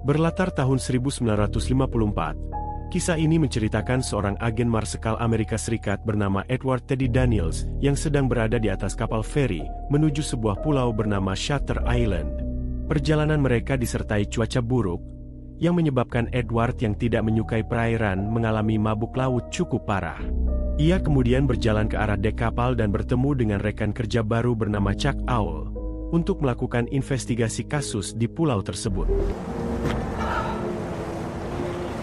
Berlatar tahun 1954, kisah ini menceritakan seorang agen Marsekal Amerika Serikat bernama Edward Teddy Daniels yang sedang berada di atas kapal feri menuju sebuah pulau bernama Shutter Island. Perjalanan mereka disertai cuaca buruk, yang menyebabkan Edward yang tidak menyukai perairan mengalami mabuk laut cukup parah. Ia kemudian berjalan ke arah dek kapal dan bertemu dengan rekan kerja baru bernama Chuck Owl untuk melakukan investigasi kasus di pulau tersebut.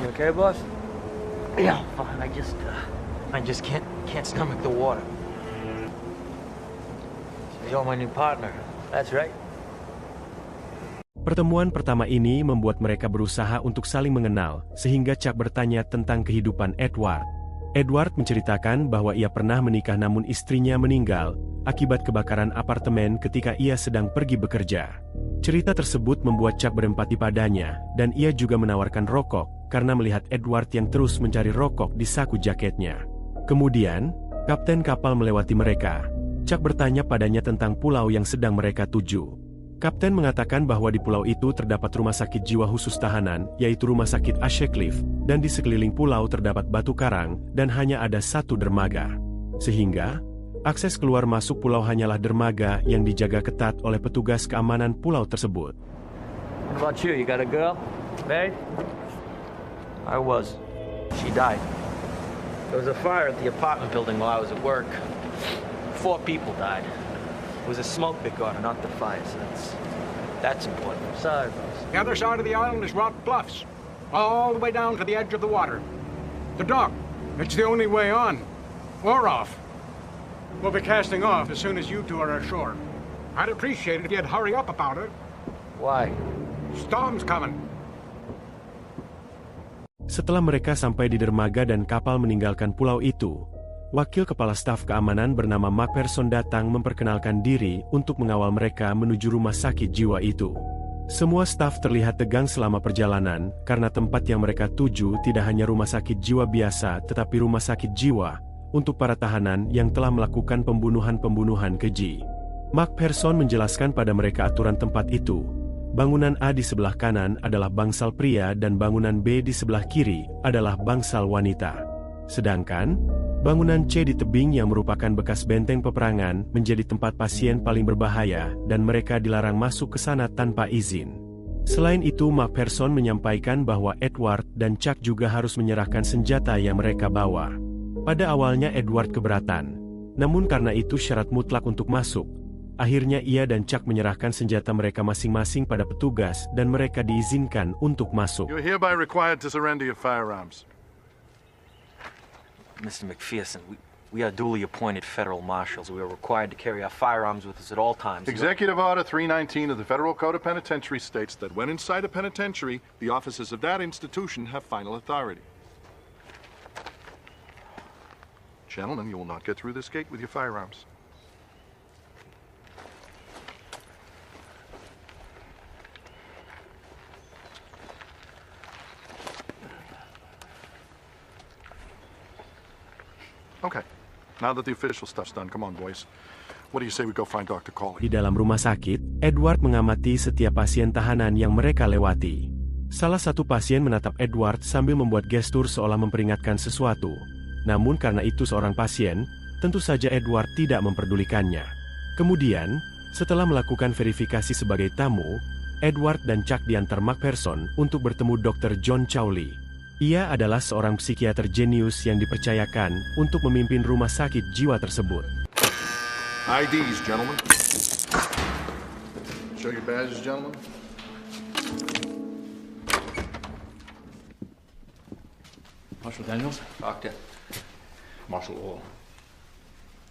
You okay, boss? Yeah, fine. I just can't stomach the water. So you're my new partner. That's right. Pertemuan pertama ini membuat mereka berusaha untuk saling mengenal, sehingga Chuck bertanya tentang kehidupan Edward. Edward menceritakan bahwa ia pernah menikah namun istrinya meninggal akibat kebakaran apartemen ketika ia sedang pergi bekerja. Cerita tersebut membuat Chuck berempati padanya, dan ia juga menawarkan rokok karena melihat Edward yang terus mencari rokok di saku jaketnya. Kemudian, kapten kapal melewati mereka. Chuck bertanya padanya tentang pulau yang sedang mereka tuju. Kapten mengatakan bahwa di pulau itu terdapat rumah sakit jiwa khusus tahanan, yaitu Rumah Sakit Ashcliffe, dan di sekeliling pulau terdapat batu karang, dan hanya ada satu dermaga. Sehingga, akses keluar masuk pulau hanyalah dermaga yang dijaga ketat oleh petugas keamanan pulau tersebut. What about you? You got a girl? Married? I was. She died. There was a fire at the apartment building while I was at work. 4 people died. It was a smoke that got her, not the fire, so that's important. Sorry, boss. The other side of the island is Rock Bluffs, all the way down to the edge of the water. The dock, it's the only way on, or off. We'll be casting off as soon as you two are ashore. I'd appreciate it if you'd hurry up about it. Why? Storm's coming. Setelah mereka sampai di dermaga dan kapal meninggalkan pulau itu, wakil kepala staf keamanan bernama McPherson datang memperkenalkan diri untuk mengawal mereka menuju rumah sakit jiwa itu. Semua staf terlihat tegang selama perjalanan, karena tempat yang mereka tuju tidak hanya rumah sakit jiwa biasa tetapi rumah sakit jiwa untuk para tahanan yang telah melakukan pembunuhan-pembunuhan keji. McPherson menjelaskan pada mereka aturan tempat itu. Bangunan A di sebelah kanan adalah bangsal pria dan bangunan B di sebelah kiri adalah bangsal wanita. Sedangkan, bangunan C di tebing yang merupakan bekas benteng peperangan menjadi tempat pasien paling berbahaya dan mereka dilarang masuk ke sana tanpa izin. Selain itu, McPherson menyampaikan bahwa Edward dan Chuck juga harus menyerahkan senjata yang mereka bawa. Pada awalnya Edward keberatan, namun karena itu syarat mutlak untuk masuk, akhirnya ia dan Chuck menyerahkan senjata mereka masing-masing pada petugas dan mereka diizinkan untuk masuk. You're hereby required to surrender your firearms. Mr. McPherson, we are duly appointed federal marshals. We are required to carry our firearms with us at all times. Executive Order 319 of the Federal Code of Penitentiary states that when inside a penitentiary, the officers of that institution have final authority. Gentlemen, you will not get through this gate with your firearms. Okay, now that the official stuff's done, come on, boys. What do you say we go find Dr. Cawley? Di dalam rumah sakit, Edward mengamati setiap pasien tahanan yang mereka lewati. Salah satu pasien menatap Edward sambil membuat gestur seolah memperingatkan sesuatu. Namun karena itu seorang pasien, tentu saja Edward tidak memperdulikannya. Kemudian, setelah melakukan verifikasi sebagai tamu, Edward dan Chuck diantar McPherson untuk bertemu Dr. John Cawley. Ia adalah seorang psikiater jenius yang dipercayakan untuk memimpin rumah sakit jiwa tersebut. IDs, gentlemen. Show your badges, gentlemen. Marshal Daniels? Doctor. Marshal Orr.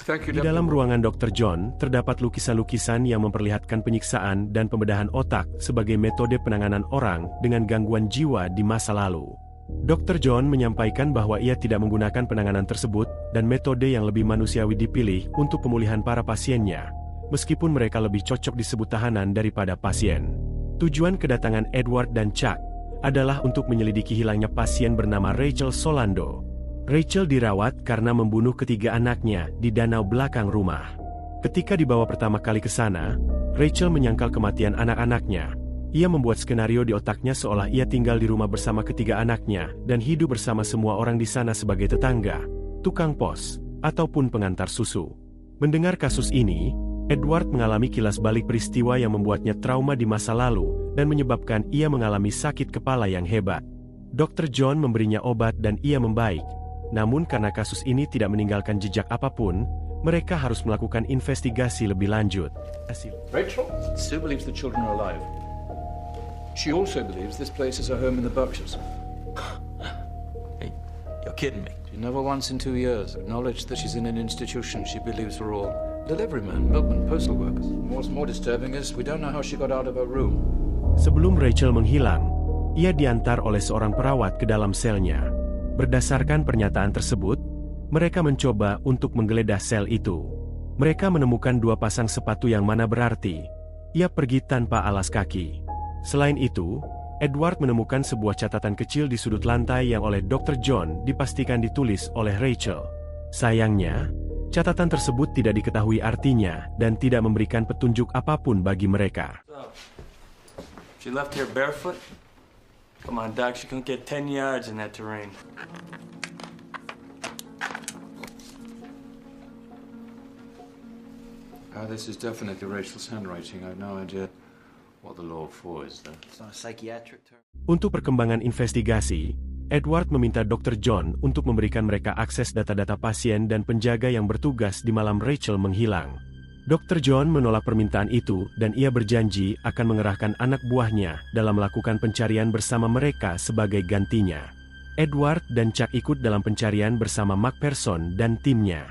Di dalam ruangan Dr. John, terdapat lukisan-lukisan yang memperlihatkan penyiksaan dan pembedahan otak sebagai metode penanganan orang dengan gangguan jiwa di masa lalu. Dr. John menyampaikan bahwa ia tidak menggunakan penanganan tersebut dan metode yang lebih manusiawi dipilih untuk pemulihan para pasiennya, meskipun mereka lebih cocok disebut tahanan daripada pasien. Tujuan kedatangan Edward dan Chuck adalah untuk menyelidiki hilangnya pasien bernama Rachel Solando. Rachel dirawat karena membunuh ketiga anaknya di danau belakang rumah. Ketika dibawa pertama kali ke sana, Rachel menyangkal kematian anak-anaknya, Ia membuat skenario di otaknya seolah ia tinggal di rumah bersama ketiga anaknya dan hidup bersama semua orang di sana sebagai tetangga, tukang pos, ataupun pengantar susu. Mendengar kasus ini, Edward mengalami kilas balik peristiwa yang membuatnya trauma di masa lalu dan menyebabkan ia mengalami sakit kepala yang hebat. Dr. John memberinya obat dan ia membaik. Namun karena kasus ini tidak meninggalkan jejak apapun, mereka harus melakukan investigasi lebih lanjut. Rachel? Sue believes the children are alive. She also believes this place is her home in the Berkshires. Hey, you're kidding me. She never once in 2 years acknowledged that she's in an institution she believes are all deliverymen, milkmen, postal workers. What's more disturbing is we don't know how she got out of her room. Sebelum Rachel menghilang, ia diantar oleh seorang perawat ke dalam selnya. Berdasarkan pernyataan tersebut, mereka mencoba untuk menggeledah sel itu. Mereka menemukan 2 pasang sepatu yang mana berarti ia pergi tanpa alas kaki. Selain itu, Edward menemukan sebuah catatan kecil di sudut lantai yang oleh Dr. John dipastikan ditulis oleh Rachel. Sayangnya, catatan tersebut tidak diketahui artinya dan tidak memberikan petunjuk apapun bagi mereka. She left here barefoot? Come on, Doc, she couldn't get 10 yards in that terrain. This is definitely Rachel's handwriting. I have no idea what the law for is, though. It's not a psychiatric term. Untuk perkembangan investigasi, Edward meminta Dr. John untuk memberikan mereka akses data-data pasien dan penjaga yang bertugas di malam Rachel menghilang. Dr. John menolak permintaan itu dan ia berjanji akan mengerahkan anak buahnya dalam melakukan pencarian bersama mereka sebagai gantinya. Edward dan Chuck ikut dalam pencarian bersama McPherson dan timnya.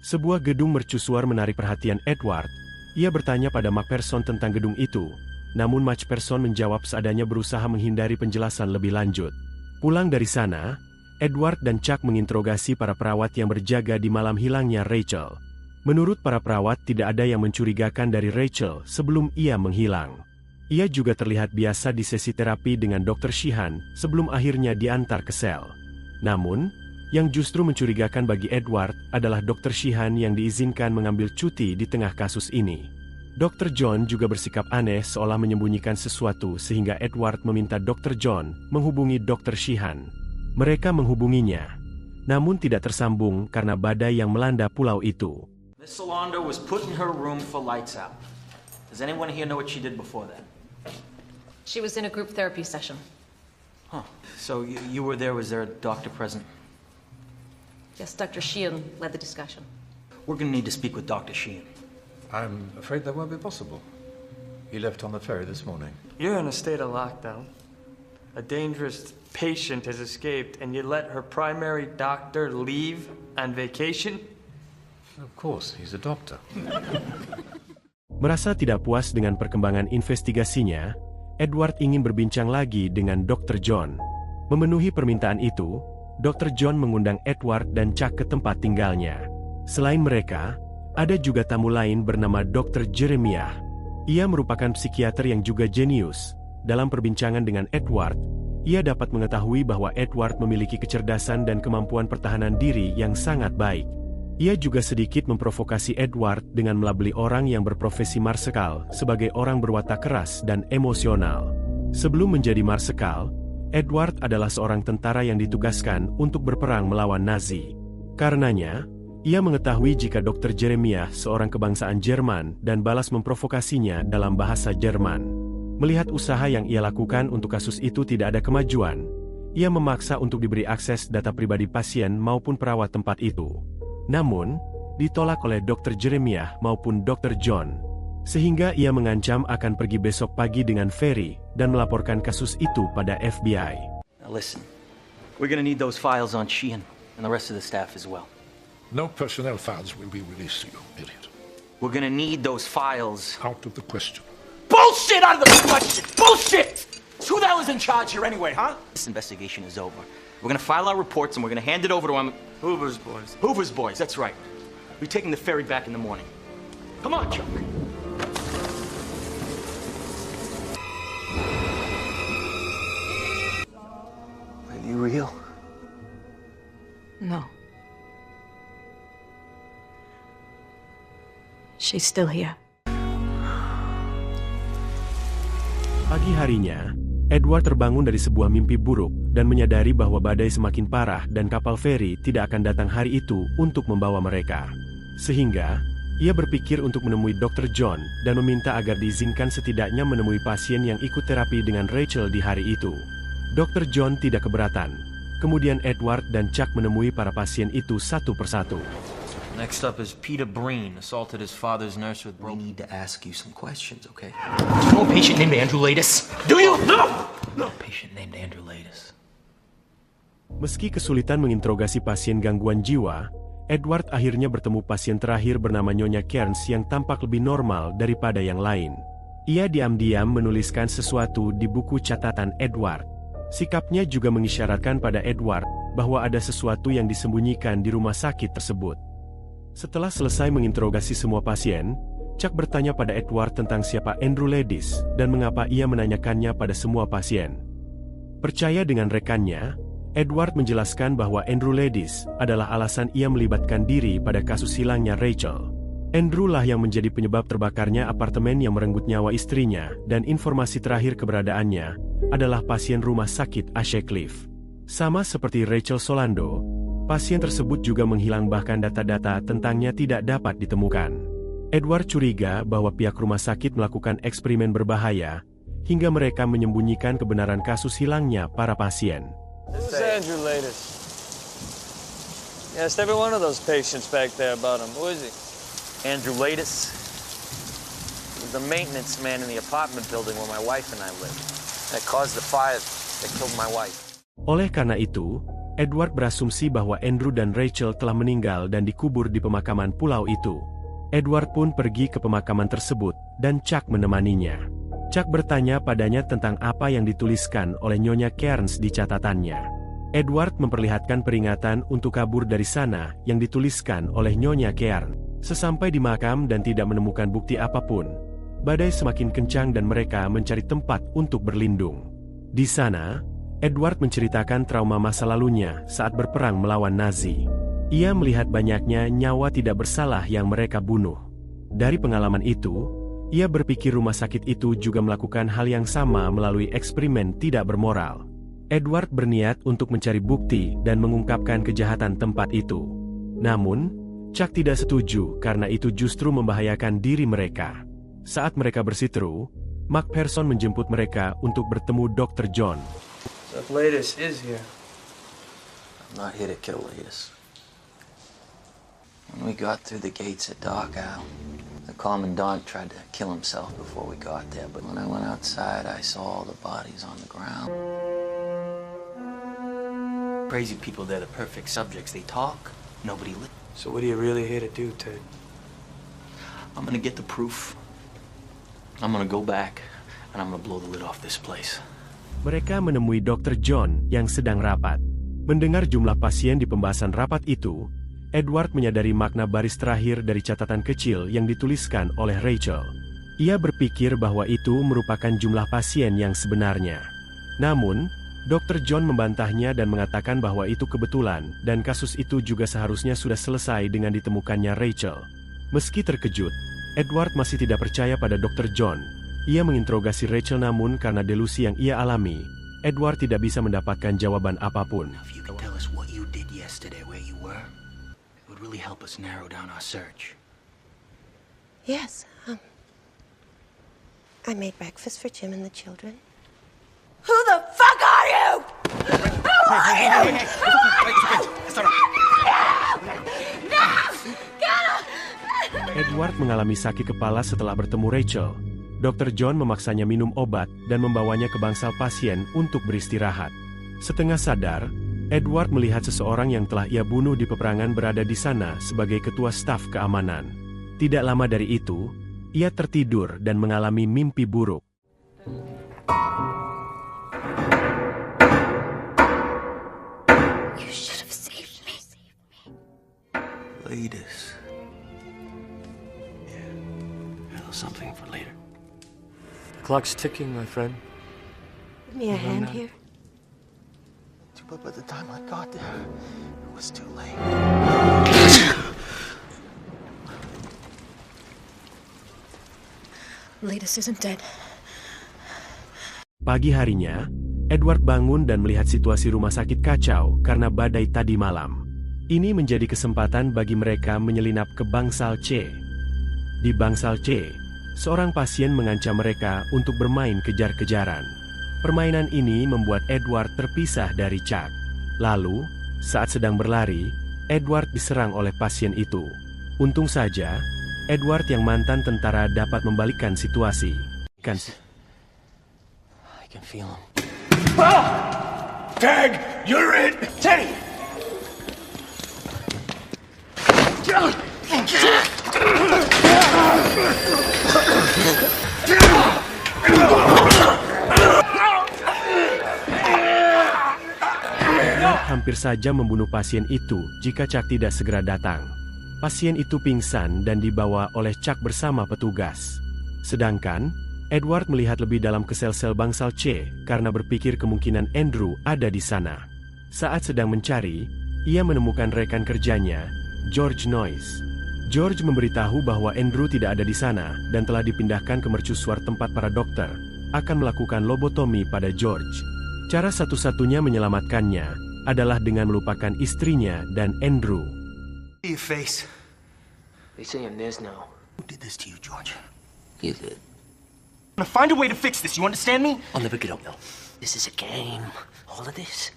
Sebuah gedung mercusuar menarik perhatian Edward. Ia bertanya pada McPherson tentang gedung itu, namun McPherson menjawab seadanya berusaha menghindari penjelasan lebih lanjut. Pulang dari sana, Edward dan Chuck menginterogasi para perawat yang berjaga di malam hilangnya Rachel. Menurut para perawat tidak ada yang mencurigakan dari Rachel sebelum ia menghilang. Ia juga terlihat biasa di sesi terapi dengan Dr. Sheehan sebelum akhirnya diantar ke sel. Namun, yang justru mencurigakan bagi Edward adalah Dr. Sheehan yang diizinkan mengambil cuti di tengah kasus ini. Dr. John juga bersikap aneh seolah menyembunyikan sesuatu sehingga Edward meminta Dr. John menghubungi Dr. Sheehan. Mereka menghubunginya, namun tidak tersambung karena badai yang melanda pulau itu. Miss Solander was put in her room for lights out. Does anyone here know what she did before that? She was in a group therapy session. Huh. So you were there. Was there a doctor present? Yes, Dr. Sheehan led the discussion. We're going to need to speak with Dr. Sheehan. I'm afraid that won't be possible. He left on the ferry this morning. You're in a state of lockdown. A dangerous patient has escaped, and you let her primary doctor leave on vacation? Of course, he's a doctor. Merasa tidak puas dengan perkembangan investigasinya, Edward ingin berbincang lagi dengan Dr. John. Memenuhi permintaan itu, Dr. John mengundang Edward dan Chuck ke tempat tinggalnya. Selain mereka, ada juga tamu lain bernama Dr. Jeremiah. Ia merupakan psikiater yang juga jenius. Dalam perbincangan dengan Edward, ia dapat mengetahui bahwa Edward memiliki kecerdasan dan kemampuan pertahanan diri yang sangat baik. Ia juga sedikit memprovokasi Edward dengan melabeli orang yang berprofesi marsekal sebagai orang berwatak keras dan emosional. Sebelum menjadi marsekal, Edward adalah seorang tentara yang ditugaskan untuk berperang melawan Nazi. Karenanya, ia mengetahui jika Dr. Jeremiah seorang kebangsaan Jerman dan balas memprovokasinya dalam bahasa Jerman. Melihat usaha yang ia lakukan untuk kasus itu tidak ada kemajuan, ia memaksa untuk diberi akses data pribadi pasien maupun perawat tempat itu. Namun, ditolak oleh Dr. Jeremiah maupun Dr. John, sehingga ia mengancam akan pergi besok pagi dengan ferry dan melaporkan kasus itu pada FBI. Now listen, we're going to need those files on Sheehan and the rest of the staff as well. No personnel files will be released to you, idiot. We're going to need those files. Out of the question. Bullshit out of the question! Bullshit! Who the hell is in charge here anyway, huh? This investigation is over. We're going to file our reports and we're going to hand it over to Hoover's boys. Hoover's boys, that's right. We're taking the ferry back in the morning. Come on, Chuck. Are you real? No. She's still here. Pagi Pagi harinya, Edward terbangun dari sebuah mimpi buruk dan menyadari bahwa badai semakin parah dan kapal feri tidak akan datang hari itu untuk membawa mereka. Sehingga, ia berpikir untuk menemui Dr. John dan meminta agar diizinkan setidaknya menemui pasien yang ikut terapi dengan Rachel di hari itu. Dr. John tidak keberatan. Kemudian Edward dan Chuck menemui para pasien itu satu persatu. Next up is Peter Breen, assaulted his father's nurse with... We need to ask you some questions, okay? Do you know a patient named Andrew Latus? Do you? No! No. Patient named Andrew Latus. Meski kesulitan menginterogasi pasien gangguan jiwa, Edward akhirnya bertemu pasien terakhir bernama Nyonya Cairns yang tampak lebih normal daripada yang lain. Ia diam-diam menuliskan sesuatu di buku catatan Edward. Sikapnya juga mengisyaratkan pada Edward bahwa ada sesuatu yang disembunyikan di rumah sakit tersebut. Setelah selesai menginterogasi semua pasien, Chuck bertanya pada Edward tentang siapa Andrew Latus dan mengapa ia menanyakannya pada semua pasien. Percaya dengan rekannya, Edward menjelaskan bahwa Andrew Latus adalah alasan ia melibatkan diri pada kasus hilangnya Rachel. Andrew lah yang menjadi penyebab terbakarnya apartemen yang merenggut nyawa istrinya, dan informasi terakhir keberadaannya adalah pasien rumah sakit Ashcliffe. Sama seperti Rachel Solando, pasien tersebut juga menghilang bahkan data-data tentangnya tidak dapat ditemukan. Edward curiga bahwa pihak rumah sakit melakukan eksperimen berbahaya, hingga mereka menyembunyikan kebenaran kasus hilangnya para pasien. This is Andrew Latus. You asked every one of those patients back there about him. Who is he? Andrew Latus. He was the maintenance man in the apartment building where my wife and I lived. That caused the fire that killed my wife. Oleh karena itu, Edward berasumsi bahwa Andrew dan Rachel telah meninggal dan dikubur di pemakaman pulau itu. Edward pun pergi ke pemakaman tersebut, dan Chuck menemaninya. Chuck bertanya padanya tentang apa yang dituliskan oleh Nyonya Cairns di catatannya. Edward memperlihatkan peringatan untuk kabur dari sana yang dituliskan oleh Nyonya Cairns. Sesampai di makam dan tidak menemukan bukti apapun, badai semakin kencang dan mereka mencari tempat untuk berlindung. Di sana, Edward menceritakan trauma masa lalunya saat berperang melawan Nazi. Ia melihat banyaknya nyawa tidak bersalah yang mereka bunuh. Dari pengalaman itu, ia berpikir rumah sakit itu juga melakukan hal yang sama melalui eksperimen tidak bermoral. Edward berniat untuk mencari bukti dan mengungkapkan kejahatan tempat itu. Namun, Chuck tidak setuju karena itu justru membahayakan diri mereka. Saat mereka bersiteru, McPherson menjemput mereka untuk bertemu Dr. John. So if Latus is here. I'm not here to kill Latus. When we got through the gates at Dark Owl, the commandant tried to kill himself before we got there, but when I went outside, I saw all the bodies on the ground. Crazy people, they're the perfect subjects. They talk, nobody listens. So what are you really here to do, Ted? I'm gonna get the proof. I'm gonna go back, and I'm gonna blow the lid off this place. Mereka menemui Dr. John yang sedang rapat. Mendengar jumlah pasien di pembahasan rapat itu, Edward menyadari makna baris terakhir dari catatan kecil yang dituliskan oleh Rachel. Ia berpikir bahwa itu merupakan jumlah pasien yang sebenarnya. Namun, Dr. John membantahnya dan mengatakan bahwa itu kebetulan, dan kasus itu juga seharusnya sudah selesai dengan ditemukannya Rachel. Meski terkejut, Edward masih tidak percaya pada Dr. John. Ia menginterogasi Rachel namun karena delusi yang ia alami, Edward tidak bisa mendapatkan jawaban apapun. If you could tell us what you did yesterday, where you were, it would really help us narrow down our search. Yes, I made breakfast for Jim and the children. Who the fuck are you? Who are you? No! Edward mengalami sakit kepala setelah bertemu Rachel. Dr. John memaksanya minum obat dan membawanya ke bangsal pasien untuk beristirahat. Setengah sadar, Edward melihat seseorang yang telah ia bunuh di peperangan berada di sana sebagai ketua staf keamanan. Tidak lama dari itu, ia tertidur dan mengalami mimpi buruk. You should have saved me. Latus. Yeah, a little something for later. The clock's ticking, my friend. Give me a hand here. But by the time I got there, it was too late. Latus isn't dead. Pagi harinya, Edward bangun dan melihat situasi rumah sakit kacau karena badai tadi malam. Ini menjadi kesempatan bagi mereka menyelinap ke bangsal C. Di bangsal C, seorang pasien mengancam mereka untuk bermain kejar-kejaran. Permainan ini membuat Edward terpisah dari Chuck. Lalu, saat sedang berlari, Edward diserang oleh pasien itu. Untung saja, Edward yang mantan tentara dapat membalikkan situasi. I can feel him. Tag, you're in! Teddy! Hampir saja membunuh pasien itu jika Chuck tidak segera datang. Pasien itu pingsan dan dibawa oleh Chuck bersama petugas. Sedangkan, Edward melihat lebih dalam ke sel-sel bangsal C karena berpikir kemungkinan Andrew ada di sana. Saat sedang mencari, ia menemukan rekan kerjanya, George Noyes. George memberitahu bahwa Andrew tidak ada di sana dan telah dipindahkan ke mercusuar tempat para dokter akan melakukan lobotomi pada George. Cara satu-satunya menyelamatkannya adalah dengan melupakan istrinya dan Andrew. Your face. They say I'm theirs now. Who did this to you, George? You did. I'm gonna find a way to fix this, you understand me? I'll never get up, though. This is a game. All of this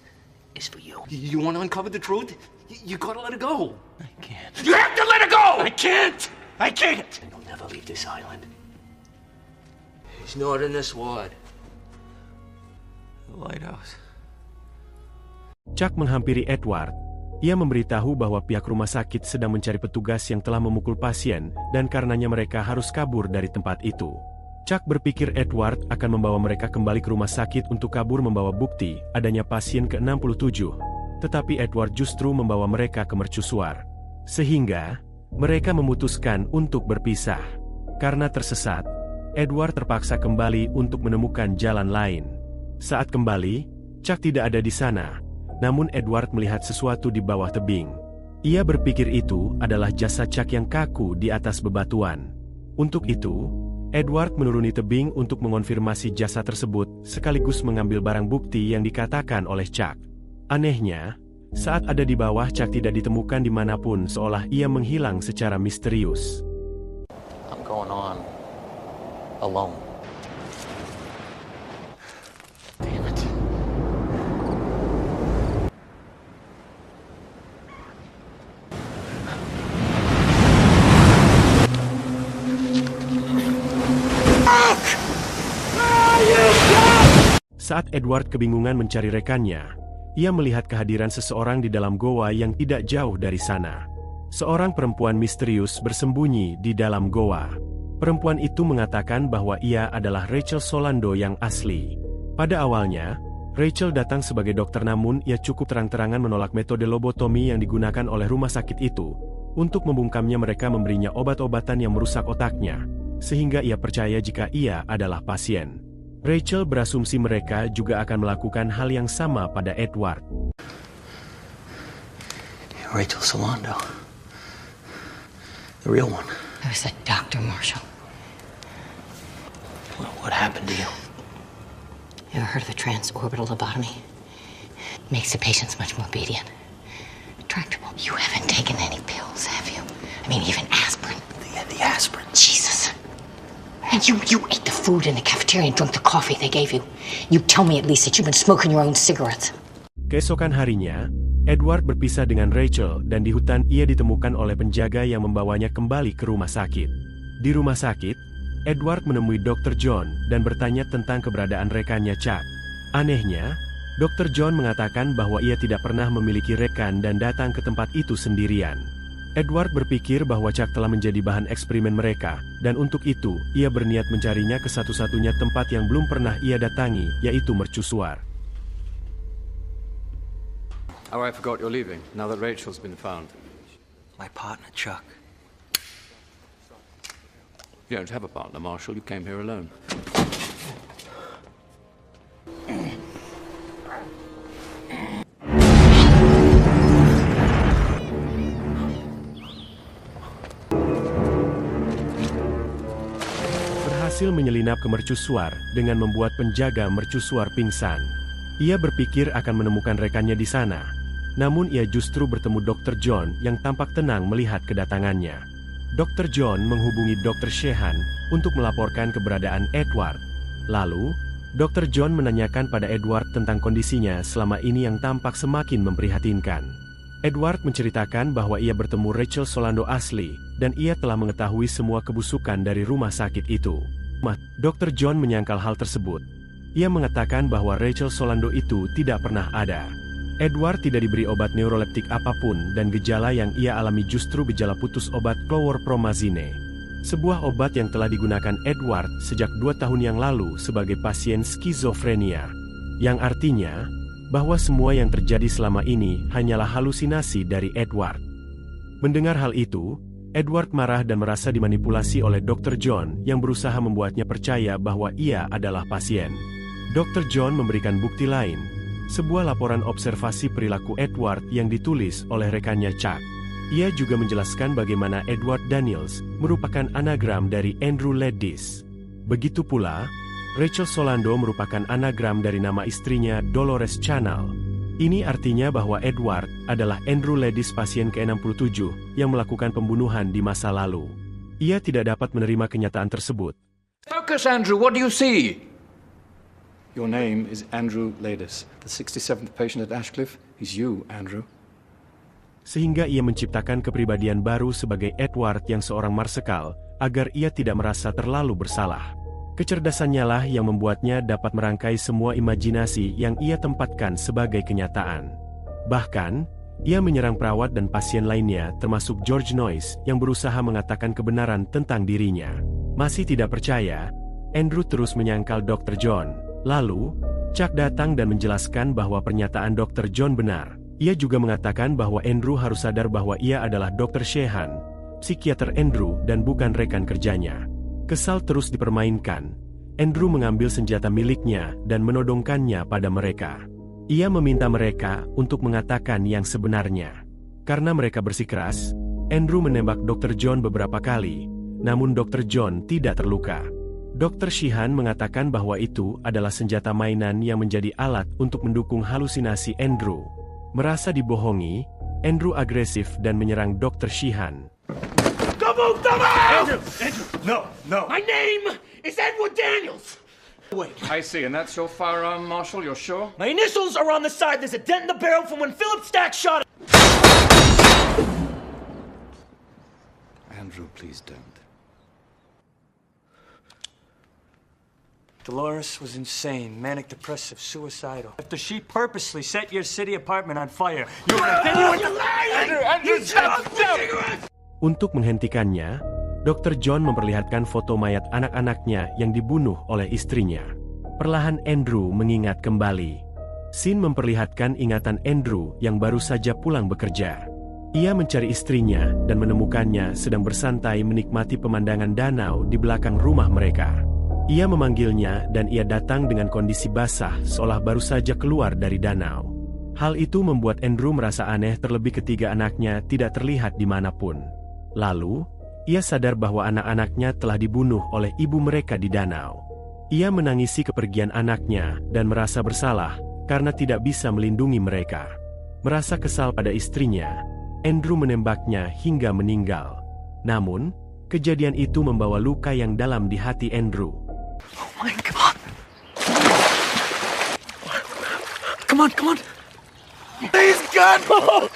is for you. You want to uncover the truth? You gotta let it go. I can't. You have to let it go! I can't! I can't! And you'll never leave this island. He's not in this ward. The lighthouse. Chuck menghampiri Edward. Ia memberitahu bahwa pihak rumah sakit sedang mencari petugas yang telah memukul pasien dan karenanya mereka harus kabur dari tempat itu. Chuck berpikir Edward akan membawa mereka kembali ke rumah sakit untuk kabur membawa bukti adanya pasien ke-67. Tetapi Edward justru membawa mereka ke mercusuar. Sehingga, mereka memutuskan untuk berpisah. Karena tersesat, Edward terpaksa kembali untuk menemukan jalan lain. Saat kembali, Chuck tidak ada di sana. Namun Edward melihat sesuatu di bawah tebing. Ia berpikir itu adalah jasad Chuck yang kaku di atas bebatuan. Untuk itu, Edward menuruni tebing untuk mengonfirmasi jasad tersebut sekaligus mengambil barang bukti yang dikatakan oleh Chuck. Anehnya, saat ada di bawah Chuck tidak ditemukan dimanapun seolah ia menghilang secara misterius. I'm going on alone. Damn it. Saat Edward kebingungan mencari rekannya, ia melihat kehadiran seseorang di dalam goa yang tidak jauh dari sana. Seorang perempuan misterius bersembunyi di dalam goa. Perempuan itu mengatakan bahwa ia adalah Rachel Solando yang asli. Pada awalnya, Rachel datang sebagai dokter namun ia cukup terang-terangan menolak metode lobotomi yang digunakan oleh rumah sakit itu. Untuk membungkamnya mereka memberinya obat-obatan yang merusak otaknya, sehingga ia percaya jika ia adalah pasien. Rachel berasumsi mereka juga akan melakukan hal yang sama pada Edward. Rachel Solando. The real one. I was a doctor, Marshall. What happened to you? You ever heard of a transorbital lobotomy? Makes the patients much more obedient. Tractable. You haven't taken any pills, have you? I mean, even aspirin. The aspirin. Jesus. And you ate the food in the cafeteria and drank the coffee they gave you. You tell me at least that you've been smoking your own cigarettes. Keesokan harinya, Edward berpisah dengan Rachel dan di hutan ia ditemukan oleh penjaga yang membawanya kembali ke rumah sakit. Di rumah sakit, Edward menemui Dr. John dan bertanya tentang keberadaan rekannya Chuck. Anehnya, Dr. John mengatakan bahwa ia tidak pernah memiliki rekan dan datang ke tempat itu sendirian. Edward berpikir bahwa Chuck telah menjadi bahan eksperimen mereka, dan untuk itu, ia berniat mencarinya ke satu-satunya tempat yang belum pernah ia datangi, yaitu mercusuar. Oh, I forgot you're leaving, now that Rachel's been found. My partner, Chuck. You don't have a partner, Marshall. You came here alone. Berhasil Daniel menyelinap ke mercusuar dengan membuat penjaga mercusuar pingsan. Ia berpikir akan menemukan rekannya di sana. Namun ia justru bertemu Dr. John yang tampak tenang melihat kedatangannya. Dr. John menghubungi Dr. Sheehan untuk melaporkan keberadaan Edward. Lalu, Dr. John menanyakan pada Edward tentang kondisinya selama ini yang tampak semakin memprihatinkan. Edward menceritakan bahwa ia bertemu Rachel Solando asli, dan ia telah mengetahui semua kebusukan dari rumah sakit itu. Dr. John menyangkal hal tersebut. Ia mengatakan bahwa Rachel Solando itu tidak pernah ada. Edward tidak diberi obat neuroleptik apapun dan gejala yang ia alami justru gejala putus obat chlorpromazine. Sebuah obat yang telah digunakan Edward sejak 2 tahun yang lalu sebagai pasien skizofrenia. Yang artinya, bahwa semua yang terjadi selama ini hanyalah halusinasi dari Edward. Mendengar hal itu, Edward marah dan merasa dimanipulasi oleh Dr. John yang berusaha membuatnya percaya bahwa ia adalah pasien. Dr. John memberikan bukti lain, sebuah laporan observasi perilaku Edward yang ditulis oleh rekannya Chuck. Ia juga menjelaskan bagaimana Edward Daniels merupakan anagram dari Andrew Ledis. Begitu pula, Rachel Solando merupakan anagram dari nama istrinya Dolores Channel. Ini artinya bahwa Edward adalah Andrew Ledis pasien ke-67 yang melakukan pembunuhan di masa lalu. Ia tidak dapat menerima kenyataan tersebut. Focus, Andrew. What do you see? Your name is Andrew Ledis. The 67th patient at Ashcliffe is you, Andrew. Sehingga ia menciptakan kepribadian baru sebagai Edward yang seorang marsekal, agar ia tidak merasa terlalu bersalah. Kecerdasannya lah yang membuatnya dapat merangkai semua imajinasi yang ia tempatkan sebagai kenyataan. Bahkan, ia menyerang perawat dan pasien lainnya termasuk George Noyce yang berusaha mengatakan kebenaran tentang dirinya. Masih tidak percaya, Andrew terus menyangkal Dr. John. Lalu, Chuck datang dan menjelaskan bahwa pernyataan Dr. John benar. Ia juga mengatakan bahwa Andrew harus sadar bahwa ia adalah Dr. Sheehan, psikiater Andrew dan bukan rekan kerjanya. Kesal terus dipermainkan, Andrew mengambil senjata miliknya dan menodongkannya pada mereka. Ia meminta mereka untuk mengatakan yang sebenarnya. Karena mereka bersikeras, Andrew menembak Dr. John beberapa kali, namun Dr. John tidak terluka. Dr. Sheehan mengatakan bahwa itu adalah senjata mainan yang menjadi alat untuk mendukung halusinasi Andrew. Merasa dibohongi, Andrew agresif dan menyerang Dr. Sheehan. Don't move! Andrew! No! My name is Edward Daniels! Wait. I see, and that's your firearm, Marshal, you're sure? My initials are on the side. There's a dent in the barrel from when Philip Stack shot it. Andrew, please don't. Dolores was insane, manic depressive, suicidal. After she purposely set your city apartment on fire, Untuk menghentikannya, Dr. John memperlihatkan foto mayat anak-anaknya yang dibunuh oleh istrinya. Perlahan Andrew mengingat kembali. Scene memperlihatkan ingatan Andrew yang baru saja pulang bekerja. Ia mencari istrinya dan menemukannya sedang bersantai menikmati pemandangan danau di belakang rumah mereka. Ia memanggilnya dan ia datang dengan kondisi basah seolah baru saja keluar dari danau. Hal itu membuat Andrew merasa aneh terlebih ketiga anaknya tidak terlihat dimanapun. Lalu, ia sadar bahwa anak-anaknya telah dibunuh oleh ibu mereka di danau. Ia menangisi kepergian anaknya dan merasa bersalah karena tidak bisa melindungi mereka. Merasa kesal pada istrinya, Andrew menembaknya hingga meninggal. Namun, kejadian itu membawa luka yang dalam di hati Andrew. Oh my God! Come on! Please, God, no!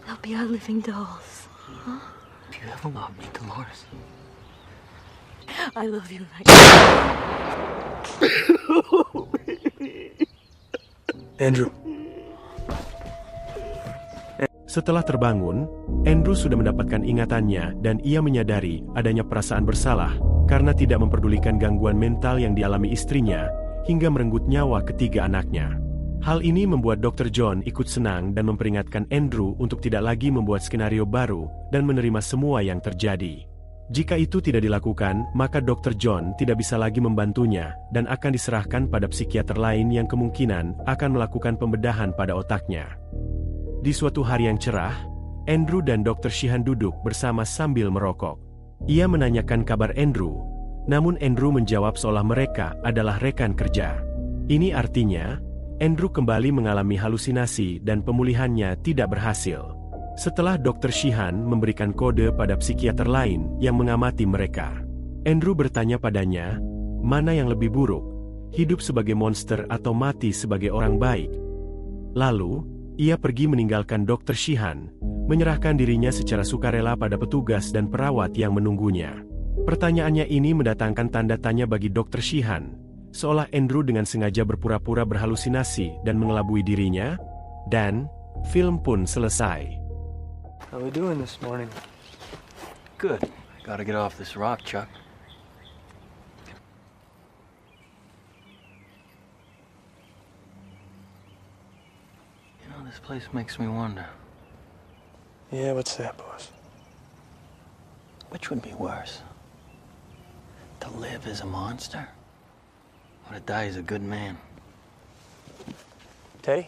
They'll be our living dolls. Huh? Do you ever love me, Dolores? I love you right Andrew. Setelah terbangun, Andrew sudah mendapatkan ingatannya dan ia menyadari adanya perasaan bersalah karena tidak memperdulikan gangguan mental yang dialami istrinya hingga merenggut nyawa ketiga anaknya. Hal ini membuat Dr. John ikut senang dan memperingatkan Andrew untuk tidak lagi membuat skenario baru dan menerima semua yang terjadi. Jika itu tidak dilakukan, maka Dr. John tidak bisa lagi membantunya dan akan diserahkan pada psikiater lain yang kemungkinan akan melakukan pembedahan pada otaknya. Di suatu hari yang cerah, Andrew dan Dr. Sheehan duduk bersama sambil merokok. Ia menanyakan kabar Andrew, namun Andrew menjawab seolah mereka adalah rekan kerja. Ini artinya, Andrew kembali mengalami halusinasi dan pemulihannya tidak berhasil. Setelah Dr. Sheehan memberikan kode pada psikiater lain yang mengamati mereka, Andrew bertanya padanya, mana yang lebih buruk, hidup sebagai monster atau mati sebagai orang baik? Lalu, ia pergi meninggalkan Dr. Sheehan, menyerahkan dirinya secara sukarela pada petugas dan perawat yang menunggunya. Pertanyaannya ini mendatangkan tanda tanya bagi Dr. Sheehan, seolah Andrew dengan sengaja berpura-pura berhalusinasi dan mengelabui dirinya, dan film pun selesai. How we doing this morning? Good. Gotta get off this rock, Chuck. You know, this place makes me wonder. Yeah, what's that, boss? Which would be worse? To live as a monster? Or to die as a good man? Teddy?